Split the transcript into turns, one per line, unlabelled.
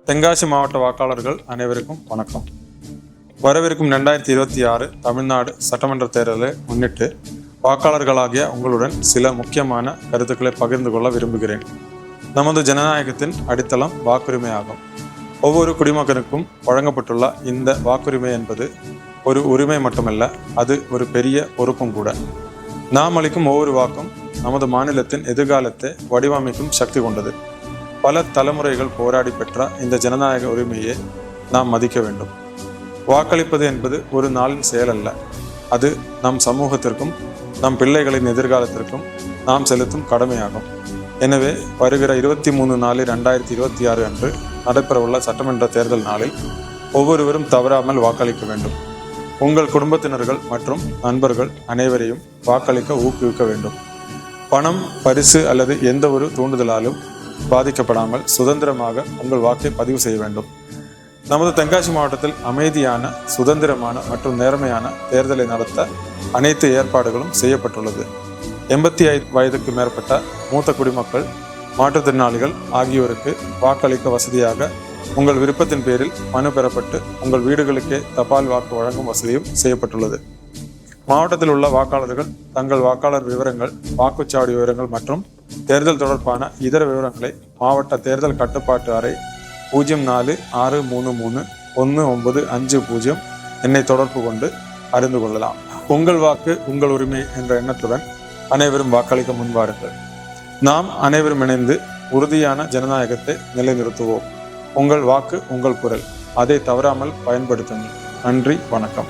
தென்காசி மாவட்ட வாக்காளர்கள் அனைவருக்கும் வணக்கம். வரவிருக்கும் 2026 தமிழ்நாடு சட்டமன்ற தேர்தலை முன்னிட்டு வாக்காளர்களாகிய உங்களுடன் சில முக்கியமான கருத்துக்களை பகிர்ந்து கொள்ள விரும்புகிறேன். நமது ஜனநாயகத்தின் அடித்தளம் வாக்குரிமை ஆகும். ஒவ்வொரு குடிமகனுக்கும் வழங்கப்பட்டுள்ள இந்த வாக்குரிமை என்பது ஒரு உரிமை மட்டுமல்ல, அது ஒரு பெரிய பொறுப்பும் கூட. நாம் அளிக்கும் ஒவ்வொரு வாக்கும் நமது மாநிலத்தின் எதிர்காலத்தை வடிவமைக்கும் சக்தி கொண்டது. பல தலைமுறைகள் போராடி பெற்ற இந்த ஜனநாயக உரிமையை நாம் மதிக்க வேண்டும். வாக்களிப்பது என்பது ஒரு நாளின் செயல் அல்ல, அது நம் சமூகத்திற்கும் நம் பிள்ளைகளின் எதிர்காலத்திற்கும் நாம் செலுத்தும் கடமையாகும். எனவே வருகிற 23/4/2026 அன்று நடைபெறவுள்ள சட்டமன்ற தேர்தல் நாளில் ஒவ்வொருவரும் தவறாமல் வாக்களிக்க வேண்டும். உங்கள் குடும்பத்தினர்கள் மற்றும் நண்பர்கள் அனைவரையும் வாக்களிக்க ஊக்குவிக்க வேண்டும். பணம், பரிசு அல்லது எந்த ஒரு தூண்டுதலாலும் பாதிக்கப்படாமல் சுதந்திரமாக உங்கள் வாக்கை பதிவு செய்ய வேண்டும். நமது தென்காசி மாவட்டத்தில் அமைதியான, சுதந்திரமான மற்றும் நேர்மையான தேர்தலை நடத்த அனைத்து ஏற்பாடுகளும் செய்யப்பட்டுள்ளது. 85 வயதுக்கு மேற்பட்ட மூத்த குடிமக்கள், மாற்றுத்திறனாளிகள் ஆகியோருக்கு வாக்களிக்க வசதியாக உங்கள் விருப்பத்தின் பேரில் மனு பெறப்பட்டு உங்கள் வீடுகளுக்கே தபால் வாக்கு வழங்கும் வசதியும் செய்யப்பட்டுள்ளது. மாவட்டத்தில் உள்ள வாக்காளர்கள் தங்கள் வாக்காளர் விவரங்கள், வாக்குச்சாவடி விவரங்கள் மற்றும் தேர்தல் தொடர்பான இதர விவரங்களை மாவட்ட தேர்தல் கட்டுப்பாட்டு அறை 0463319550 எண்ணை தொடர்பு கொண்டு அறிந்து கொள்ளலாம். உங்கள் வாக்கு உங்கள் உரிமை என்ற எண்ணத்துடன் அனைவரும் வாக்களிக்க முன்வாருங்கள். நாம் அனைவரும் இணைந்து உறுதியான ஜனநாயகத்தை நிலைநிறுத்துவோம். உங்கள் வாக்கு உங்கள் குரல், அதை தவறாமல் பயன்படுத்துங்கள். நன்றி, வணக்கம்.